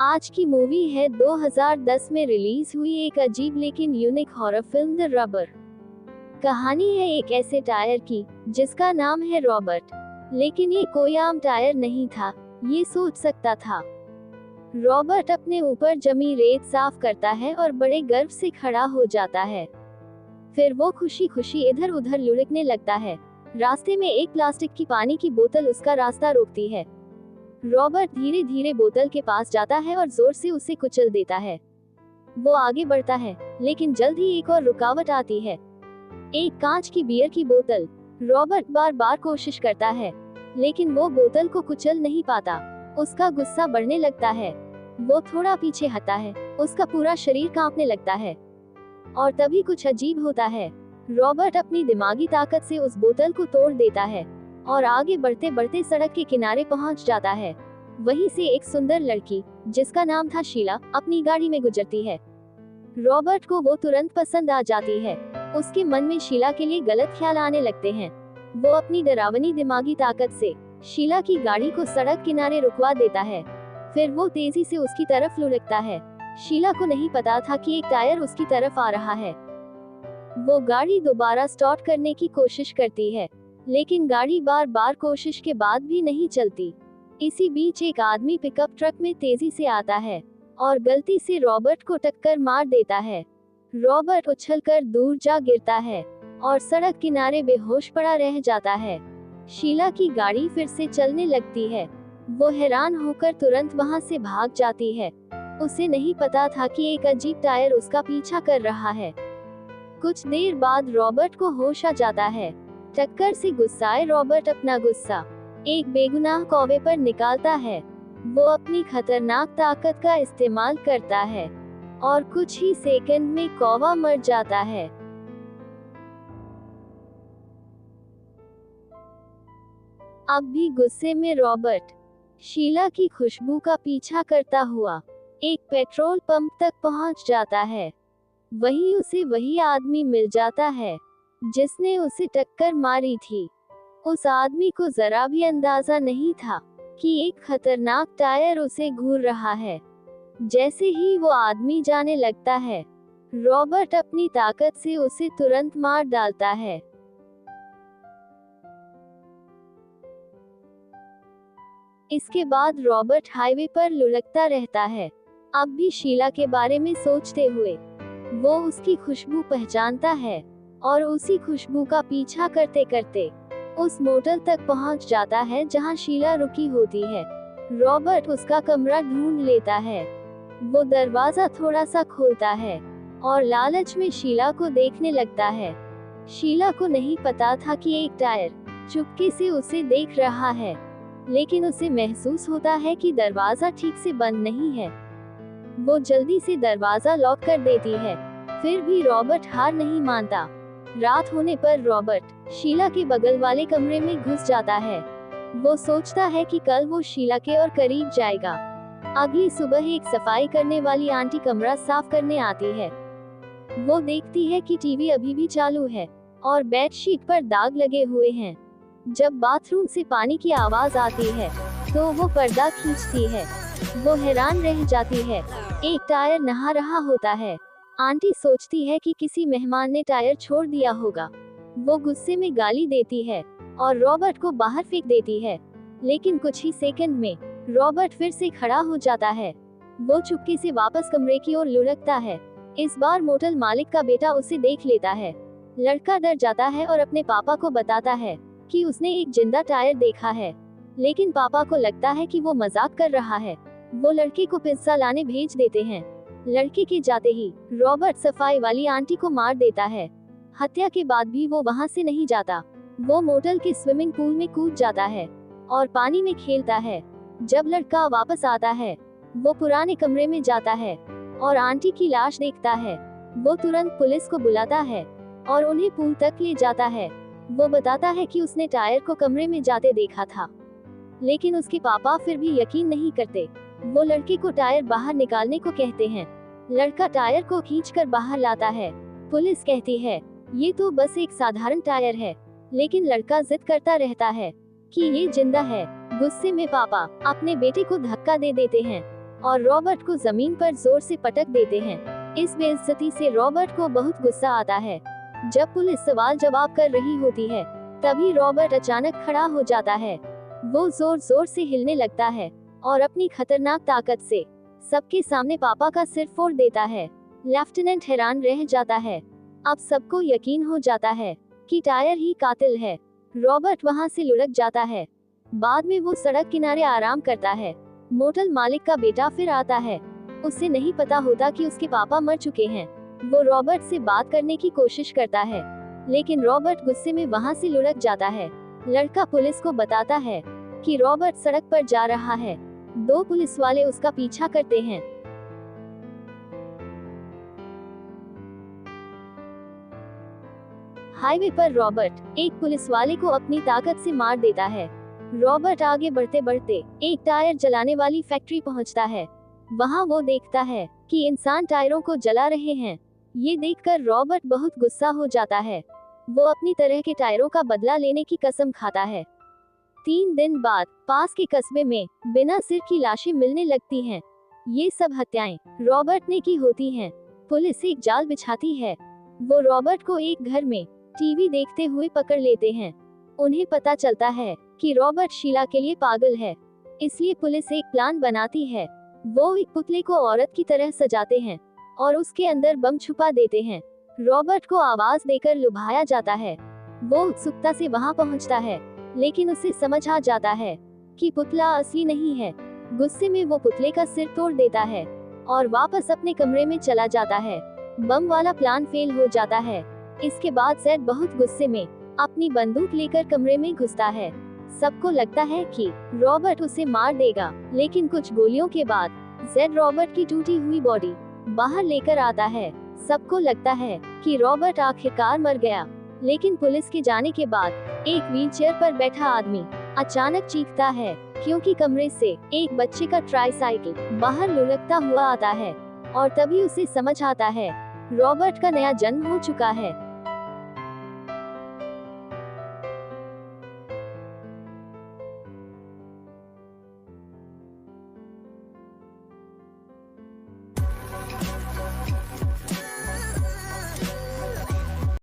आज की मूवी है 2010 में रिलीज हुई एक अजीब लेकिन unique horror film the rubber. कहानी है एक ऐसे टायर की जिसका नाम है रॉबर्ट, लेकिन ये कोई आम टायर नहीं था, ये सोच सकता था। रॉबर्ट अपने ऊपर जमी रेत साफ करता है और बड़े गर्व से खड़ा हो जाता है। फिर वो खुशी खुशी इधर उधर लुढ़कने लगता है। रास्ते में एक प्लास्टिक की पानी की बोतल उसका रास्ता रोकती है। रॉबर्ट धीरे धीरे बोतल के पास जाता है और जोर से उसे कुचल देता है। वो आगे बढ़ता है, लेकिन जल्द ही एक और रुकावट आती है, एक कांच की बियर की बोतल। रॉबर्ट बार बार कोशिश करता है, लेकिन वो बोतल को कुचल नहीं पाता। उसका गुस्सा बढ़ने लगता है। वो थोड़ा पीछे हटता है, उसका पूरा शरीर कांपने लगता है। और तभी कुछ अजीब होता है। रॉबर्ट अपनी दिमागी ताकत से उस बोतल को तोड़ देता है और आगे बढ़ते बढ़ते सड़क के किनारे पहुंच जाता है। वहीं से एक सुंदर लड़की, जिसका नाम था शीला, अपनी गाड़ी में गुजरती है। रॉबर्ट को वो तुरंत पसंद आ जाती है। उसके मन में शीला के लिए गलत ख्याल आने लगते हैं। वो अपनी डरावनी दिमागी ताकत से शीला की गाड़ी को सड़क किनारे रुकवा देता है। फिर वो तेजी से उसकी तरफ लुढ़कता है। शीला को नहीं पता था कि एक टायर उसकी तरफ आ रहा है। वो गाड़ी दोबारा स्टार्ट करने की कोशिश करती है, लेकिन गाड़ी बार बार कोशिश के बाद भी नहीं चलती। इसी बीच एक आदमी पिकअप ट्रक में तेजी से आता है और गलती से रॉबर्ट को टक्कर मार देता है। रॉबर्ट उछलकर दूर जा गिरता है और सड़क किनारे बेहोश पड़ा रह जाता है। शीला की गाड़ी फिर से चलने लगती है। वो हैरान होकर तुरंत वहां से भाग जाती है। उसे नहीं पता था कि एक अजीब टायर उसका पीछा कर रहा है। कुछ देर बाद रॉबर्ट को होश आ जाता है। टक्कर से गुस्साए रॉबर्ट अपना गुस्सा एक बेगुनाह कौवे पर निकालता है। वो अपनी खतरनाक ताकत का इस्तेमाल करता है और कुछ ही सेकंड में कौवा मर जाता है। अब भी गुस्से में रॉबर्ट शीला की खुशबू का पीछा करता हुआ एक पेट्रोल पंप तक पहुंच जाता है। वहीं उसे वही आदमी मिल जाता है जिसने उसे टक्कर मारी थी। उस आदमी को जरा भी अंदाजा नहीं था कि एक खतरनाक टायर उसे घूर रहा है। जैसे ही वो आदमी जाने लगता है, रॉबर्ट अपनी ताकत से उसे तुरंत मार डालता है। इसके बाद रॉबर्ट हाईवे पर लुढ़कता रहता है, अब भी शीला के बारे में सोचते हुए। वो उसकी खुशबू पहचानता है और उसी खुशबू का पीछा करते करते उस मोटल तक पहुंच जाता है जहां शीला रुकी होती है। रॉबर्ट उसका कमरा ढूंढ लेता है। वो दरवाजा थोड़ा सा खोलता है और लालच में शीला को देखने लगता है। शीला को नहीं पता था कि एक टायर चुपके से उसे देख रहा है, लेकिन उसे महसूस होता है कि दरवाजा ठीक से बंद नहीं है। वो जल्दी से दरवाजा लॉक कर देती है। फिर भी रॉबर्ट हार नहीं मानता। रात होने पर रॉबर्ट शीला के बगल वाले कमरे में घुस जाता है। वो सोचता है कि कल वो शीला के और करीब जाएगा। अगली सुबह एक सफाई करने वाली आंटी कमरा साफ करने आती है। वो देखती है कि टीवी अभी भी चालू है और बेडशीट पर दाग लगे हुए हैं। जब बाथरूम से पानी की आवाज आती है तो वो पर्दा खींचती है। वो हैरान रह जाती है, एक टायर नहा रहा होता है। आंटी सोचती है कि किसी मेहमान ने टायर छोड़ दिया होगा। वो गुस्से में गाली देती है और रॉबर्ट को बाहर फेंक देती है, लेकिन कुछ ही सेकंड में रॉबर्ट फिर से खड़ा हो जाता है। वो चुपके से वापस कमरे की ओर लुढ़कता है। इस बार मोटल मालिक का बेटा उसे देख लेता है। लड़का डर जाता है और अपने पापा को बताता है कि उसने एक जिंदा टायर देखा है, लेकिन पापा को लगता है कि वो मजाक कर रहा है। वो लड़के को पिज्जा लाने भेज देते हैं। लड़के के जाते ही रॉबर्ट सफाई वाली आंटी को मार देता है। हत्या के बाद भी वो वहां से नहीं जाता। वो मोटल के स्विमिंग पूल में कूद जाता है और पानी में खेलता है। जब लड़का वापस आता है, वो पुराने कमरे में जाता है और आंटी की लाश देखता है। वो तुरंत पुलिस को बुलाता है और उन्हें पूल तक ले जाता है। वो बताता है कि उसने टायर को कमरे में जाते देखा था, लेकिन उसके पापा फिर भी यकीन नहीं करते। वो लड़के को टायर बाहर निकालने को कहते हैं। लड़का टायर को खींचकर बाहर लाता है। पुलिस कहती है, ये तो बस एक साधारण टायर है, लेकिन लड़का जिद करता रहता है कि ये जिंदा है। गुस्से में पापा अपने बेटे को धक्का दे देते हैं। और रॉबर्ट को जमीन पर जोर से पटक देते हैं। इस बेइज्जती से रॉबर्ट को बहुत गुस्सा आता है। जब पुलिस सवाल जवाब कर रही होती है, तभी रॉबर्ट अचानक खड़ा हो जाता है। वो जोर जोर से हिलने लगता है और अपनी खतरनाक ताकत से सबके सामने पापा का सिर फोड़ देता है। लेफ्टिनेंट हैरान रह जाता है। अब सबको यकीन हो जाता है कि टायर ही कातिल है। रॉबर्ट वहां से लुढ़क जाता है। बाद में वो सड़क किनारे आराम करता है। मोटल मालिक का बेटा फिर आता है। उसे नहीं पता होता कि उसके पापा मर चुके हैं। वो रॉबर्ट से बात करने की कोशिश करता है, लेकिन रॉबर्ट गुस्से में वहां से लुढ़क जाता है। लड़का पुलिस को बताता है कि रॉबर्ट सड़क पर जा रहा है। 2 पुलिस वाले उसका पीछा करते हैं। हाईवे पर रॉबर्ट एक पुलिस वाले को अपनी ताकत से मार देता है। रॉबर्ट आगे बढ़ते बढ़ते एक टायर जलाने वाली फैक्ट्री पहुंचता है। वहां वो देखता है कि इंसान टायरों को जला रहे हैं। ये देखकर रॉबर्ट बहुत गुस्सा हो जाता है। वो अपनी तरह के टायरों का बदला लेने की कसम खाता है। 3 दिन बाद पास के कस्बे में बिना सिर की लाशें मिलने लगती हैं। ये सब हत्याएं रॉबर्ट ने की होती हैं। पुलिस एक जाल बिछाती है। वो रॉबर्ट को एक घर में टीवी देखते हुए पकड़ लेते हैं। उन्हें पता चलता है कि रॉबर्ट शीला के लिए पागल है, इसलिए पुलिस एक प्लान बनाती है। वो एक पुतले को औरत की तरह सजाते हैं और उसके अंदर बम छुपा देते हैं। रॉबर्ट को आवाज देकर लुभाया जाता है। वो उत्सुकता से वहां पहुंचता है, लेकिन उसे समझ आ जाता है कि पुतला असली नहीं है। गुस्से में वो पुतले का सिर तोड़ देता है और वापस अपने कमरे में चला जाता है। बम वाला प्लान फेल हो जाता है। इसके बाद जेड बहुत गुस्से में अपनी बंदूक लेकर कमरे में घुसता है। सबको लगता है कि रॉबर्ट उसे मार देगा, लेकिन कुछ गोलियों के बाद जेड रॉबर्ट की टूटी हुई बॉडी बाहर लेकर आता है। सबको लगता है कि रॉबर्ट आखिरकार मर गया, लेकिन पुलिस के जाने के बाद एक व्हीलचेयर पर बैठा आदमी अचानक चीखता है, क्योंकि कमरे से एक बच्चे का ट्राइसाइकिल बाहर लुढ़कता हुआ आता है और तभी उसे समझ आता है रॉबर्ट का नया जन्म हो चुका है।